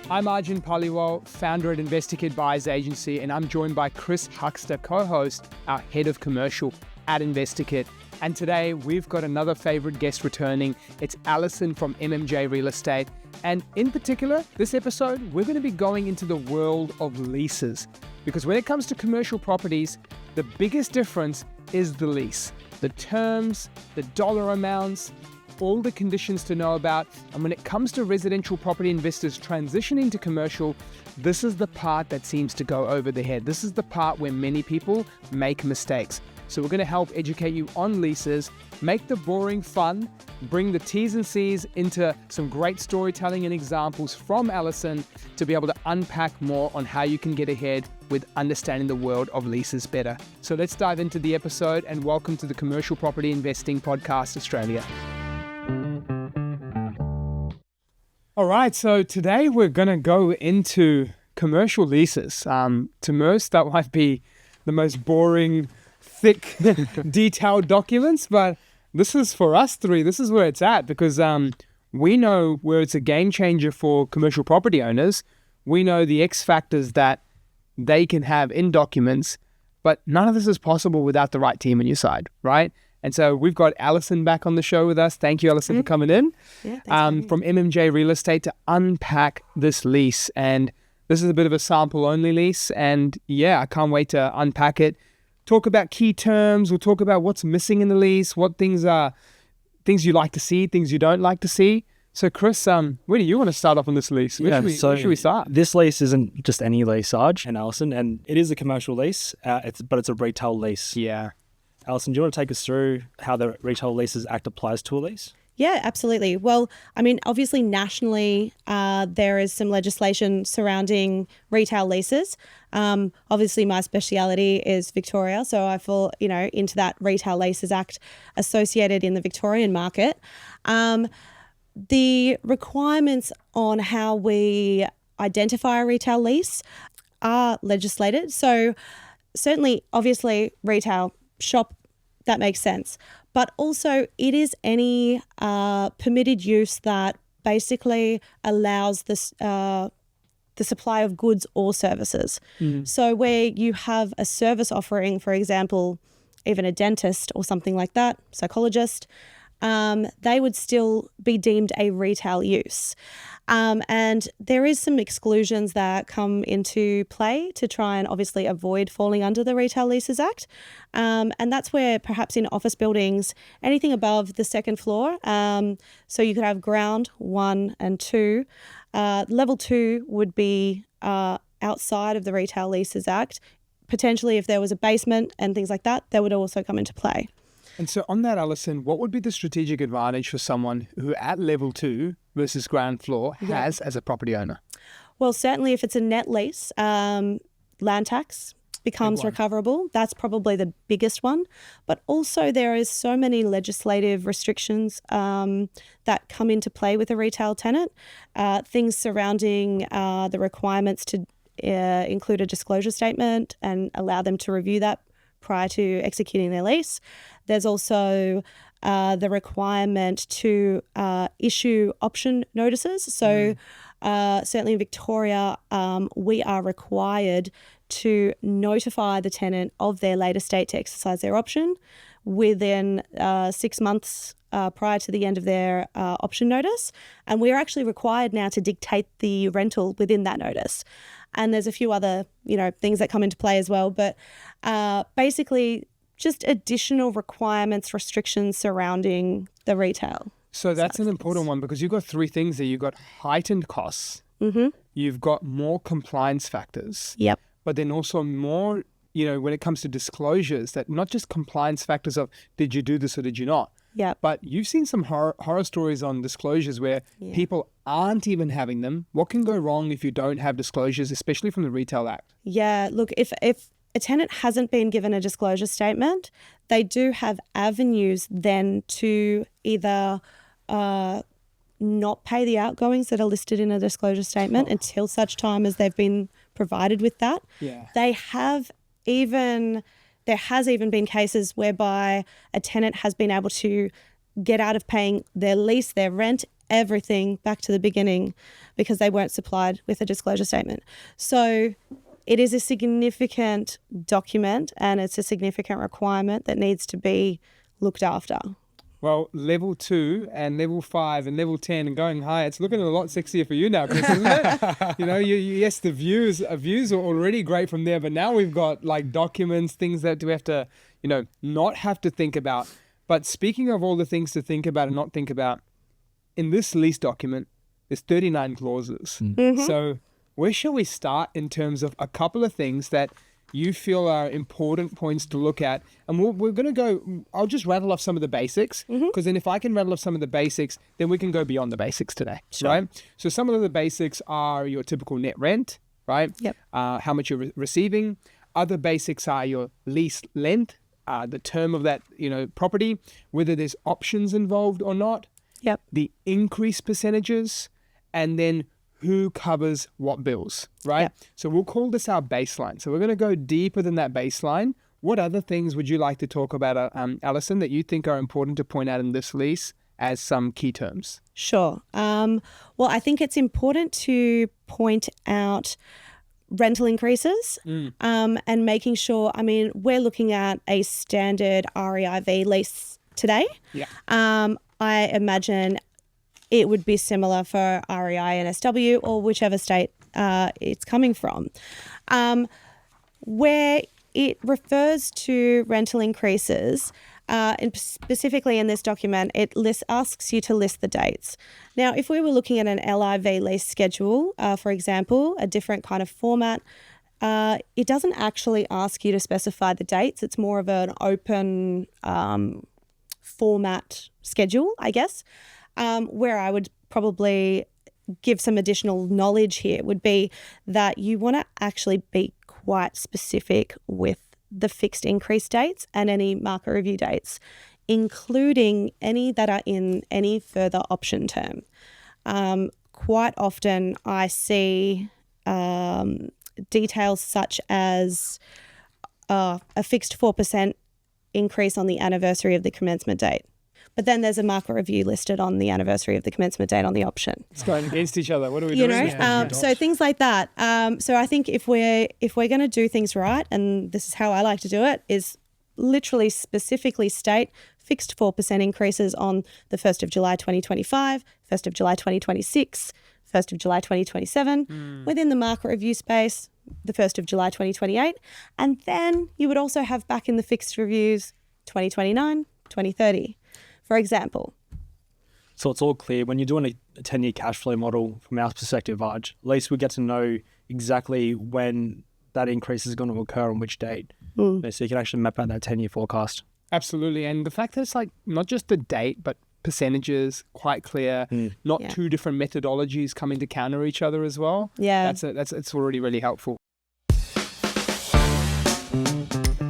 I'm Arjun Paliwal, founder at InvestorKit Buyers Agency, and I'm joined by Chris Huckster, co-host, our head of commercial at InvestorKit. And today we've got another favorite guest returning. It's Allison from MMJ Real Estate. And in particular, this episode, we're going to be going into the world of leases. Because when it comes to commercial properties, the biggest difference is the lease. The terms, the dollar amounts, all the conditions to know about. And when it comes to residential property investors transitioning to commercial, this is the part that seems to go over the head. This is the part where many people make mistakes. So we're going to help educate you on leases, make the boring fun, bring the T's and C's into some great storytelling and examples from Allison to be able to unpack more on how you can get ahead with understanding the world of leases better. So let's dive into the episode, and welcome to the Commercial Property Investing Podcast Australia. All right, so today we're going to go into commercial leases. To most, that might be the most boring, thick, detailed documents, but this is for us three. This is where it's at, because we know where it's a game changer for commercial property owners. We know the X factors that they can have in documents, but none of this is possible without the right team on your side, right? And so we've got Allison back on the show with us. Thank you, Allison, for coming in. Yeah, from MMJ Real Estate to unpack this lease. And this is a bit of a sample-only lease. And yeah, I can't wait to unpack it. Talk about key terms. We'll talk about what's missing in the lease, what things you like to see, things you don't like to see. So Chris, where do you want to start off on this lease? Where should we start? This lease isn't just any lease, Arj and Allison, and it is a commercial lease, but it's a retail lease. Yeah. Allison, do you want to take us through how the Retail Leases Act applies to a lease? Yeah, absolutely. Well, I mean, obviously nationally, there is some legislation surrounding retail leases. Obviously, my speciality is Victoria, so I fall, into that Retail Leases Act associated in the Victorian market. The requirements on how we identify a retail lease are legislated. So certainly, obviously, retail shop, that makes sense. But also it is any permitted use that basically allows this, the supply of goods or services. So where you have a service offering, for example, even a dentist or something like that, psychologist, they would still be deemed a retail use. And there is some exclusions that come into play to try and obviously avoid falling under the Retail Leases Act. And that's where perhaps in office buildings, anything above the second floor, so you could have ground 1 and 2. Level 2 would be outside of the Retail Leases Act. Potentially if there was a basement and things like that, that would also come into play. And so on that, Allison, what would be the strategic advantage for someone who at level 2 versus ground floor has as a property owner? Well, certainly if it's a net lease, land tax becomes recoverable. That's probably the biggest one. But also there is so many legislative restrictions that come into play with a retail tenant. Things surrounding the requirements to include a disclosure statement and allow them to review that prior to executing their lease. There's also the requirement to issue option notices. So certainly in Victoria, we are required to notify the tenant of their latest date to exercise their option within 6 months prior to the end of their option notice. And we're actually required now to dictate the rental within that notice. And there's a few other, things that come into play as well. But basically, just additional requirements, restrictions surrounding the retail. So that's an important one, because you've got three things there. You've got heightened costs. You've got more compliance factors. Yep. But then also more, when it comes to disclosures, that not just compliance factors of did you do this or did you not? Yeah. But you've seen some horror stories on disclosures where people aren't even having them. What can go wrong if you don't have disclosures, especially from the Retail Act? Yeah, look, if a tenant hasn't been given a disclosure statement, they do have avenues then to either not pay the outgoings that are listed in a disclosure statement until such time as they've been provided with that. Yeah. There has even been cases whereby a tenant has been able to get out of paying their lease, their rent, everything back to the beginning because they weren't supplied with a disclosure statement. So it is a significant document and it's a significant requirement that needs to be looked after. Well, level 2 and level 5 and level 10 and going higher, it's looking a lot sexier for you now, Chris, isn't it? Yes, the views are already great from there, but now we've got like documents, things that we have to, not have to think about. But speaking of all the things to think about and not think about, in this lease document, there's 39 clauses. Mm-hmm. So where shall we start in terms of a couple of things that you feel are important points to look at? And we're going to go, I'll just rattle off some of the basics, because then if I can rattle off some of the basics, then we can go beyond the basics today, right? So some of the basics are your typical net rent, right? Yep. How much you're receiving. Other basics are your lease length, the term of that, property, whether there's options involved or not. Yep. The increase percentages, and then who covers what bills, right? Yep. So we'll call this our baseline. So we're going to go deeper than that baseline. What other things would you like to talk about, Allison, that you think are important to point out in this lease as some key terms? Sure. Well, I think it's important to point out rental increases and making sure, we're looking at a standard REIV lease today. Yeah. I imagine it would be similar for REI and SW or whichever state it's coming from. Where it refers to rental increases, and specifically in this document, it asks you to list the dates. Now, if we were looking at an LIV lease schedule, for example, a different kind of format, it doesn't actually ask you to specify the dates. It's more of an open format schedule, I guess. Where I would probably give some additional knowledge here would be that you want to actually be quite specific with the fixed increase dates and any market review dates, including any that are in any further option term. Quite often I see details such as a fixed 4% increase on the anniversary of the commencement date. But then there's a market review listed on the anniversary of the commencement date on the option. It's going against each other. What are we doing? So things like that. So I think if we're going to do things right, and this is how I like to do it, is literally specifically state fixed 4% increases on the 1st of July 2025, 1st of July 2026, 1st of July 2027, within the market review space, the 1st of July 2028. And then you would also have back in the fixed reviews 2029, 2030. For example. So it's all clear. When you're doing a 10-year cash flow model, from our perspective, Arj, at least we get to know exactly when that increase is going to occur on which date. So you can actually map out that 10-year forecast. Absolutely. And the fact that it's like not just the date, but percentages, quite clear, not two different methodologies coming to counter each other as well. Yeah. It's already really helpful.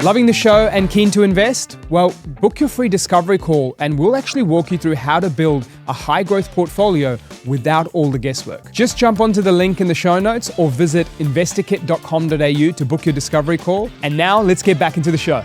Loving the show and keen to invest? Well, book your free discovery call and we'll actually walk you through how to build a high growth portfolio without all the guesswork. Just jump onto the link in the show notes or visit investorkit.com.au to book your discovery call. And now let's get back into the show.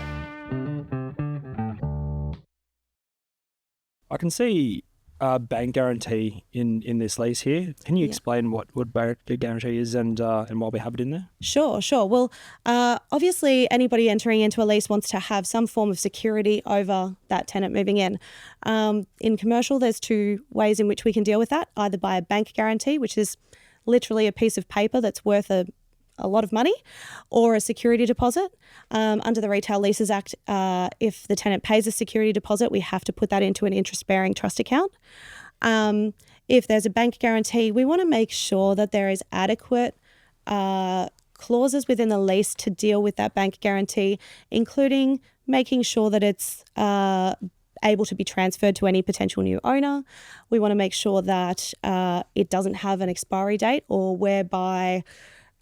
I can see a bank guarantee in this lease here. Can you explain what bank guarantee is and why we have it in there? Sure. Well, obviously anybody entering into a lease wants to have some form of security over that tenant moving in. In commercial, there's two ways in which we can deal with that, either by a bank guarantee, which is literally a piece of paper that's worth a lot of money, or a security deposit. Under the Retail Leases Act, if the tenant pays a security deposit, we have to put that into an interest-bearing trust account. If there's a bank guarantee, we want to make sure that there is adequate clauses within the lease to deal with that bank guarantee, including making sure that it's able to be transferred to any potential new owner. We want to make sure that it doesn't have an expiry date, or whereby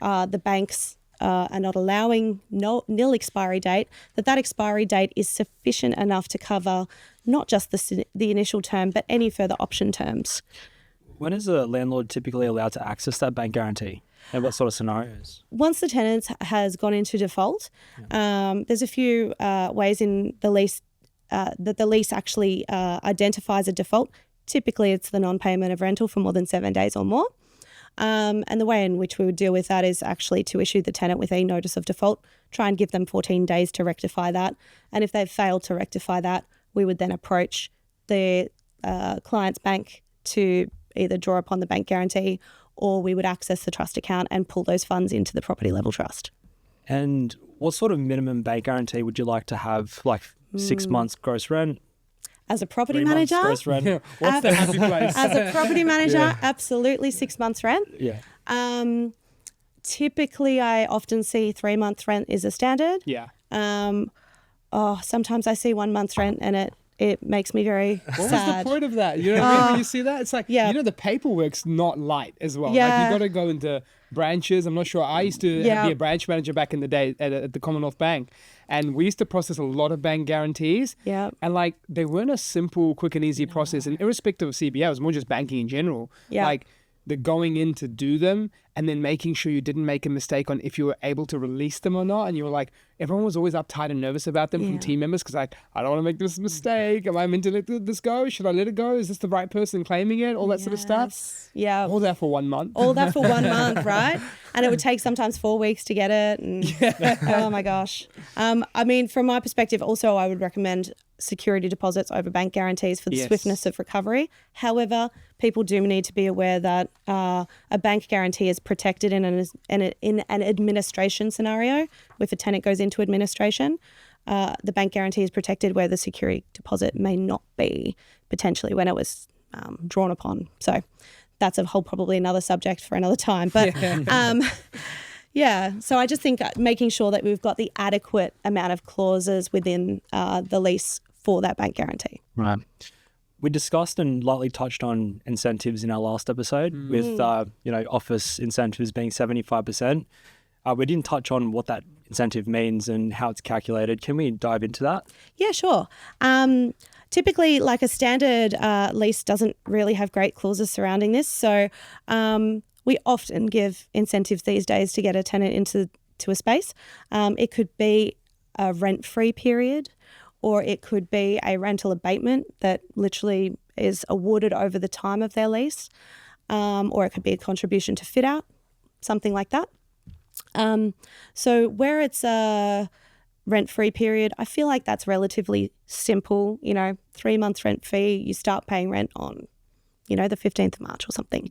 the banks are not allowing nil expiry date, that expiry date is sufficient enough to cover not just the initial term, but any further option terms. When is a landlord typically allowed to access that bank guarantee? And what sort of scenarios? Once the tenant has gone into default, there's a few ways in the lease that the lease actually identifies a default. Typically, it's the non-payment of rental for more than 7 days or more. And the way in which we would deal with that is actually to issue the tenant with a notice of default, try and give them 14 days to rectify that. And if they've failed to rectify that, we would then approach the client's bank to either draw upon the bank guarantee, or we would access the trust account and pull those funds into the property level trust. And what sort of minimum bank guarantee would you like to have? Like 6 months gross rent? As a property 3 months manager, gross rent? Yeah. What's the happy place? as a property manager, absolutely 6 months rent. Yeah. Typically, I often see 3 months rent is a standard. Yeah. Sometimes I see 1 month's rent and it makes me very What was sad. the point of that? You know what I mean? When you see that, it's like, yeah. the paperwork's not light as well. Yeah. Like, you got to go into branches. I'm not sure. I used to be a branch manager back in the day at the Commonwealth Bank, and we used to process a lot of bank guarantees. Yeah. And like, they weren't a simple, quick and easy process. And irrespective of CBA, it was more just banking in general. Yeah. Like, the going in to do them and then making sure you didn't make a mistake on if you were able to release them or not. And you were like, everyone was always uptight and nervous about them from team members because like, I don't want to make this mistake. Am I meant to let this go? Should I let it go? Is this the right person claiming it? All that sort of stuff. Yeah. All that for 1 month. All that for 1 month, right? And it would take sometimes 4 weeks to get it. And oh my gosh. I mean, from my perspective, also, I would recommend security deposits over bank guarantees for the swiftness of recovery. However, people do need to be aware that a bank guarantee is protected in an administration scenario. If a tenant goes into administration, the bank guarantee is protected where the security deposit may not be, potentially when it was drawn upon. So that's probably another subject for another time. But so I just think making sure that we've got the adequate amount of clauses within the lease for that bank guarantee. Right. We discussed and lightly touched on incentives in our last episode with, office incentives being 75%. We didn't touch on what that incentive means and how it's calculated. Can we dive into that? Yeah, sure. Typically, like a standard lease doesn't really have great clauses surrounding this. So we often give incentives these days to get a tenant into a space. It could be a rent-free period, or it could be a rental abatement that literally is awarded over the time of their lease, or it could be a contribution to fit out, something like that. So where it's a rent-free period, I feel like that's relatively simple. 3 months rent fee, you start paying rent on, the 15th of March or something.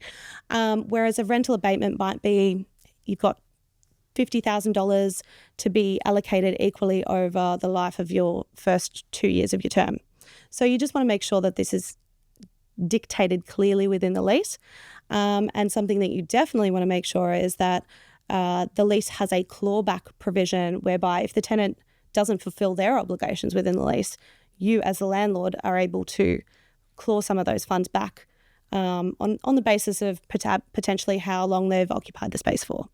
Whereas a rental abatement might be, you've got $50,000 to be allocated equally over the life of your first 2 years of your term. So you just want to make sure that this is dictated clearly within the lease. And something that you definitely want to make sure is that the lease has a clawback provision whereby if the tenant doesn't fulfill their obligations within the lease, you as the landlord are able to claw some of those funds back on the basis of potentially how long they've occupied the space for.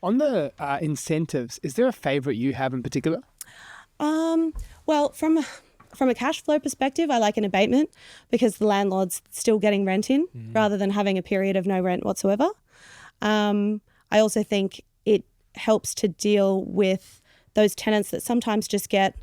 On the incentives, is there a favourite you have in particular? Well, from a cash flow perspective, I like an abatement because the landlord's still getting rent in rather than having a period of no rent whatsoever. I also think it helps to deal with those tenants that sometimes just get,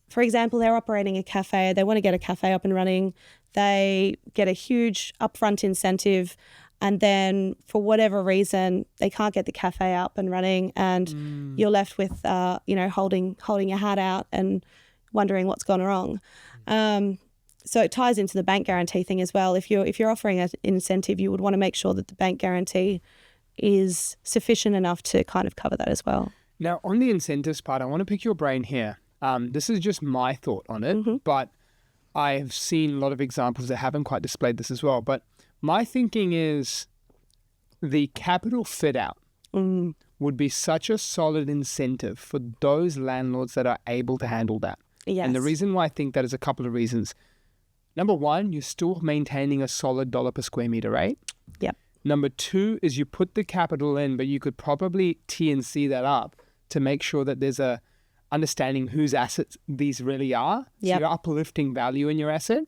for example, they're operating a cafe, they want to get a cafe up and running, they get a huge upfront incentive, and then for whatever reason, they can't get the cafe up and running, and you're left with, holding your hat out and wondering what's gone wrong. So it ties into the bank guarantee thing as well. If you're offering an incentive, you would want to make sure that the bank guarantee is sufficient enough to kind of cover that as well. Now, on the incentives part, I want to pick your brain here. This is just my thought on it, but I've seen a lot of examples that haven't quite displayed this as well. But my thinking is the capital fit out would be such a solid incentive for those landlords that are able to handle that. Yes. And the reason why I think that is a couple of reasons. Number one, you're still maintaining a solid dollar per square meter rate. Yep. Number two is you put the capital in, but you could probably T&C that up to make sure that there's a understanding whose assets these really are. So you're uplifting value in your asset.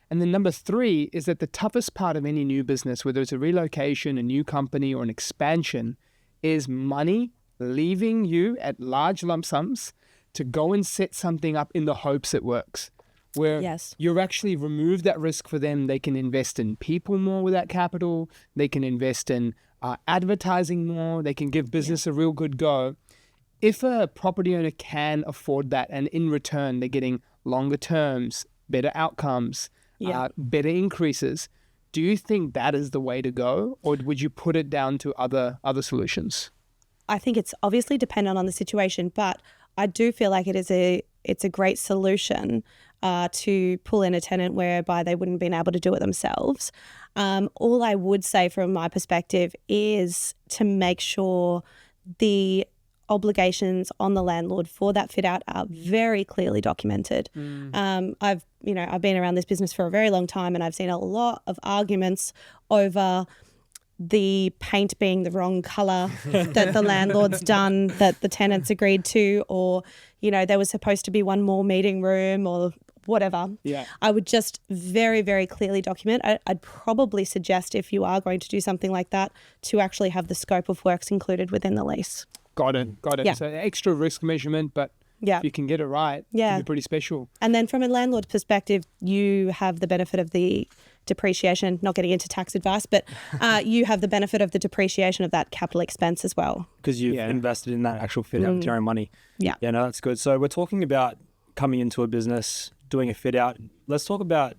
And then number three is that the toughest part of any new business, whether it's a relocation, a new company, or an expansion, is money leaving you at large lump sums to go and set something up in the hopes it works. where Yes. you've actually removed that risk for them. They can invest in people more with that capital. They can invest in advertising more. They can give business a real good go. If a property owner can afford that, and in return they're getting longer terms, better outcomes, better increases, do you think that is the way to go, or would you put it down to other solutions? I think it's obviously dependent on the situation, but I do feel like it's a great solution to pull in a tenant whereby they wouldn't have been able to do it themselves. All I would say from my perspective is to make sure the obligations on the landlord for that fit out are very clearly documented. I've been around this business for a very long time, and I've seen a lot of arguments over the paint being the wrong color that the landlord's done that the tenants agreed to, or there was supposed to be one more meeting room or whatever. I would just very, very clearly document. I'd probably suggest, if you are going to do something like that, to actually have the scope of works included within the lease. Got it. Yeah. So extra risk measurement, but if you can get it right, it'd be pretty special. And then from a landlord's perspective, you have the benefit of the depreciation, not getting into tax advice, but you have the benefit of the depreciation of that capital expense as well. Because you've invested in that actual fit out with your own money. Yeah. Yeah, no, that's good. So we're talking about coming into a business, doing a fit out. Let's talk about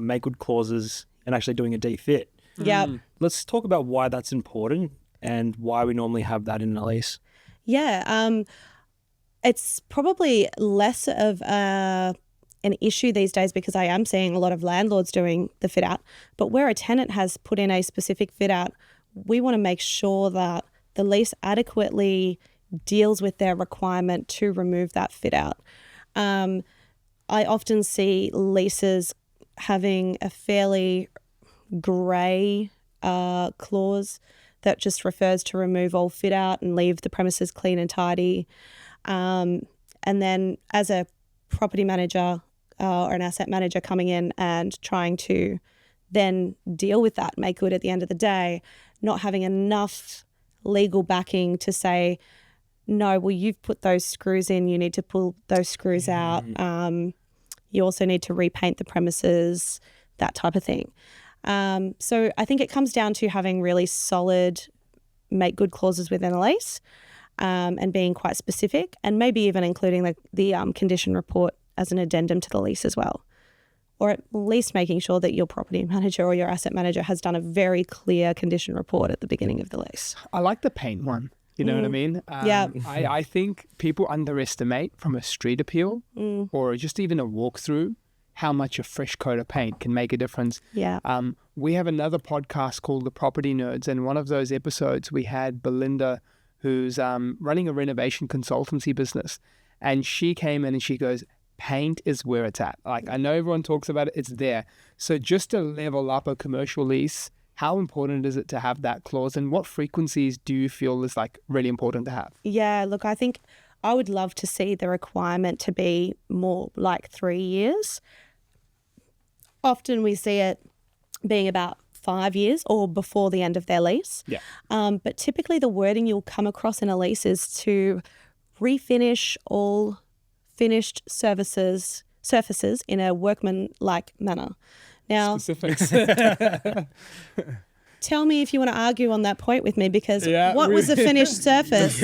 make good clauses and actually doing a deep fit. Yeah. Let's talk about why that's important and why we normally have that in a lease. Yeah. It's probably less of an issue these days because I am seeing a lot of landlords doing the fit out. But where a tenant has put in a specific fit out, we want to make sure that the lease adequately deals with their requirement to remove that fit out. I often see leases having a fairly grey clause that just refers to remove all fit out and leave the premises clean and tidy. And then as a property manager or an asset manager coming in and trying to then deal with that, make good at the end of the day, not having enough legal backing to say, no, well, you've put those screws in, you need to pull those screws out. You also need to repaint the premises, that type of thing. So I think it comes down to having really solid make good clauses within a lease and being quite specific, and maybe even including the condition report as an addendum to the lease as well. Or at least making sure that your property manager or your asset manager has done a very clear condition report at the beginning of the lease. I like the paint one. You know what I mean? I think people underestimate from a street appeal or just even a walkthrough how much a fresh coat of paint can make a difference. Yeah. We have another podcast called The Property Nerds, and one of those episodes we had Belinda, who's running a renovation consultancy business, and she came in and she goes, paint is where it's at. Like, I know everyone talks about it, it's there. So just to level up a commercial lease, how important is it to have that clause, and what frequencies do you feel is like really important to have? Yeah, look, I think I would love to see the requirement to be more like 3 years. Often we see it being about 5 years or before the end of their lease. Yeah. But typically the wording you'll come across in a lease is to refinish all finished surfaces in a workman-like manner. Now, Specifics. tell me if you want to argue on that point with me, because what was a finished surface?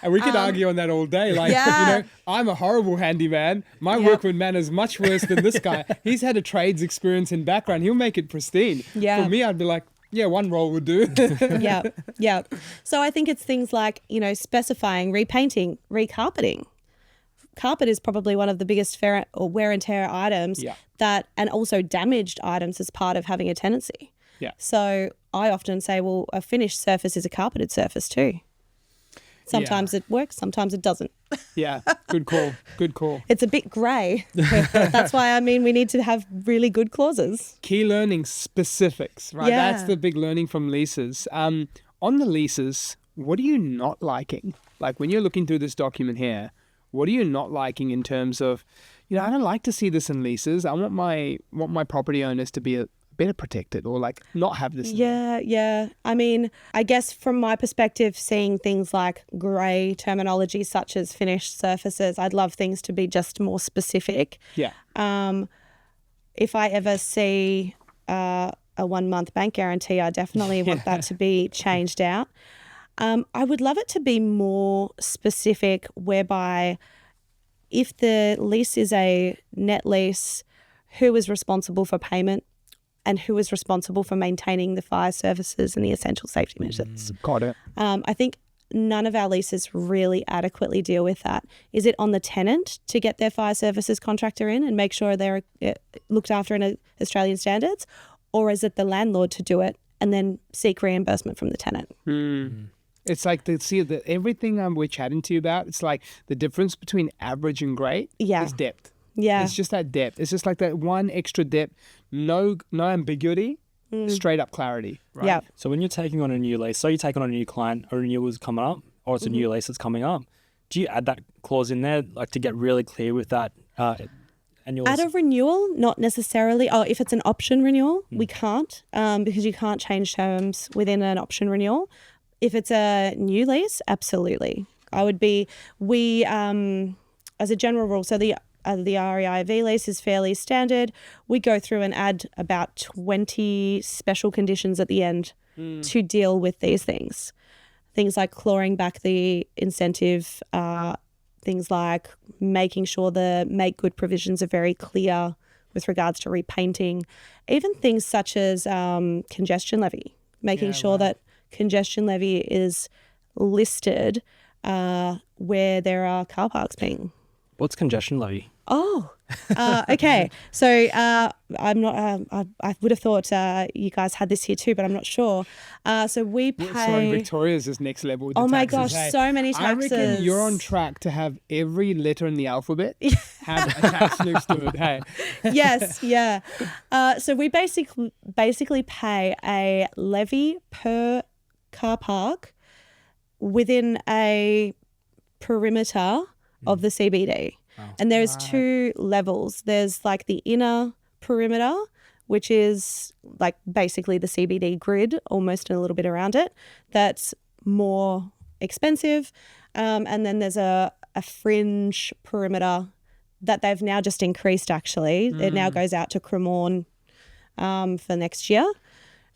And we could argue on that all day. Like, you know, I'm a horrible handyman. My workman manner is much worse than this guy. He's had a trades experience and background. He'll make it pristine. Yeah. For me, I'd be like, yeah, one roll would do. Yeah. So I think it's things like, you know, specifying repainting, recarpeting. Carpet is probably one of the biggest wear and tear items and also damaged items as part of having a tenancy. Yeah. So I often say, well, a finished surface is a carpeted surface too. Sometimes it works, sometimes it doesn't. Yeah, good call. It's a bit grey. That's why, we need to have really good clauses. Key learning specifics, right? Yeah. That's the big learning from leases. On the leases, what are you not liking? Like, when you're looking through this document here, what are you not liking in terms of, you know, I don't like to see this in leases. I want my property owners to be better protected, or like not have this. Yeah. I guess from my perspective, seeing things like grey terminology such as finished surfaces, I'd love things to be just more specific. Yeah. if I ever see a 1 month bank guarantee, I definitely want that to be changed out. I would love it to be more specific, whereby if the lease is a net lease, who is responsible for payment and who is responsible for maintaining the fire services and the essential safety measures. Got it. I think none of our leases really adequately deal with that. Is it on the tenant to get their fire services contractor in and make sure they're looked after in Australian standards, or is it the landlord to do it and then seek reimbursement from the tenant? It's like everything we're chatting to you about, it's like the difference between average and great is depth. Yeah. It's just that depth. It's just like that one extra depth, no ambiguity, straight up clarity. Right? Yeah. So when you're taking on a new lease, so you're taking on a new client, a renewal is coming up, or it's a new lease that's coming up, do you add that clause in there, like to get really clear with that? Annual? At a renewal, not necessarily. Oh, if it's an option renewal, we can't, because you can't change terms within an option renewal. If it's a new lease, absolutely. As a general rule, so the REIV lease is fairly standard. We go through and add about 20 special conditions at the end to deal with these things. Things like clawing back the incentive, things like making sure the make good provisions are very clear with regards to repainting, even things such as congestion levy, making sure that congestion levy is listed where there are car parks being. What's congestion levy? Oh, okay. So I'm not. I would have thought you guys had this here too, but I'm not sure. So we pay. Sorry, Victoria's is next level. With the my taxes, gosh, so many taxes. I reckon you're on track to have every letter in the alphabet have a tax next to it. Hey. Yes, yeah. So we basically pay a levy per car park within a perimeter of the CBD. And there's two levels. There's like the inner perimeter, which is like basically the CBD grid, almost a little bit around it. That's more expensive. And then there's a fringe perimeter that they've now just increased, actually. It now goes out to Cremorne for next year.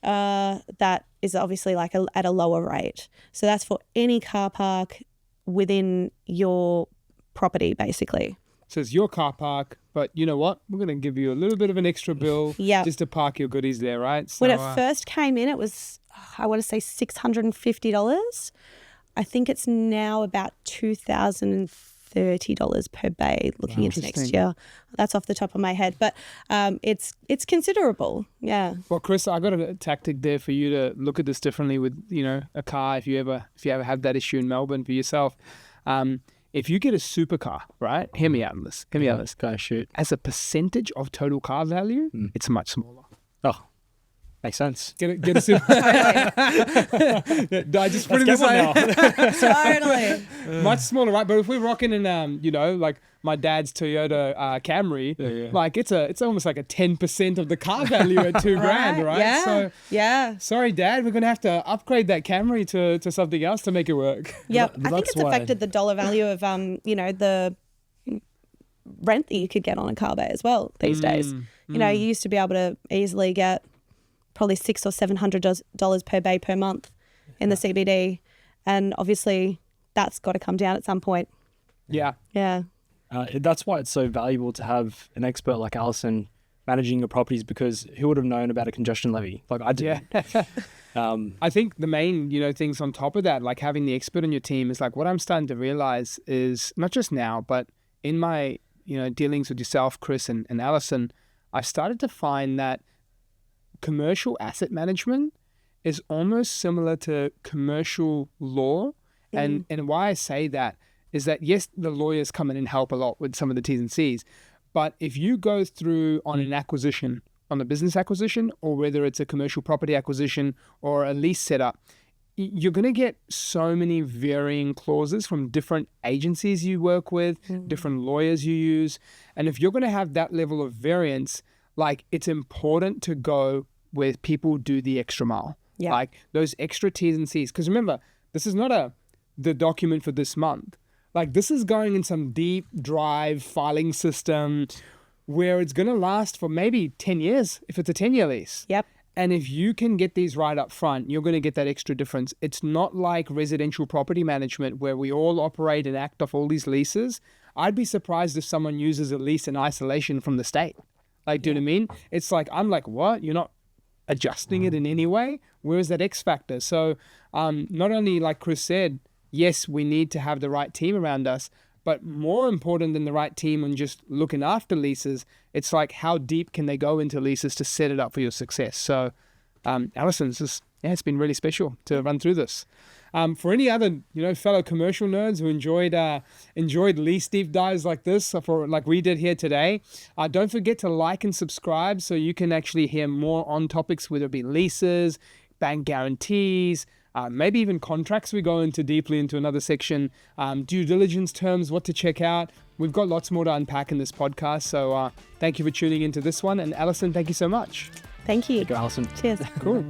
That is obviously like at a lower rate. So that's for any car park within your property, basically. So it's your car park, but you know what? We're going to give you a little bit of an extra bill just to park your goodies there, right? So, when it first came in, it was, I want to say $650. I think it's now about $2,030 per bay looking into next year. That's off the top of my head, but it's considerable. Yeah. Well, Chris, I got a tactic there for you to look at this differently with, a car. If you ever have that issue in Melbourne for yourself, if you get a supercar, right? Hear me out on this. Go shoot. As a percentage of total car value, it's much smaller. Oh, makes sense. Get a super. I just put it this way. Totally. Much smaller, right? But if we're rocking in, like my dad's Toyota Camry, like it's almost like a 10% of the car value at $2,000, right? Yeah. So sorry, Dad, we're gonna have to upgrade that Camry to something else to make it work. Yeah, I think it's affected the dollar value of the rent that you could get on a car bay as well these days. You used to be able to easily get probably $600 or $700 per bay per month in the CBD, and obviously that's got to come down at some point. Yeah. That's why it's so valuable to have an expert like Allison managing your properties, because who would have known about a congestion levy? Like I did. Yeah. I think the main, things on top of that, like having the expert on your team, is like what I'm starting to realize is not just now, but in my, dealings with yourself, Chris and Allison, I've started to find that commercial asset management is almost similar to commercial law. And why I say that is that, yes, the lawyers come in and help a lot with some of the T's and C's. But if you go through on an acquisition, on a business acquisition, or whether it's a commercial property acquisition or a lease setup, you're going to get so many varying clauses from different agencies you work with, different lawyers you use. And if you're going to have that level of variance, like it's important to go where people do the extra mile. Yeah. Like those extra T's and C's. Because remember, this is not the document for this month. Like this is going in some deep drive filing system where it's going to last for maybe 10 years if it's a 10-year lease. Yep. And if you can get these right up front, you're going to get that extra difference. It's not like residential property management where we all operate and act off all these leases. I'd be surprised if someone uses a lease in isolation from the state. Like, do you know what I mean? It's like, I'm like, what? You're not adjusting it in any way? Where's that X factor? So not only, like Chris said, yes, we need to have the right team around us, but more important than the right team and just looking after leases, it's like how deep can they go into leases to set it up for your success. So Allison, it's been really special to run through this. For any other, fellow commercial nerds who enjoyed lease deep dives like this, like we did here today, don't forget to like and subscribe so you can actually hear more on topics, whether it be leases, bank guarantees, maybe even contracts. We go into deeply into another section, due diligence terms, what to check out. We've got lots more to unpack in this podcast. So thank you for tuning into this one. And Allison, thank you so much. Thank you. Thank you, Allison. Cheers. Cool.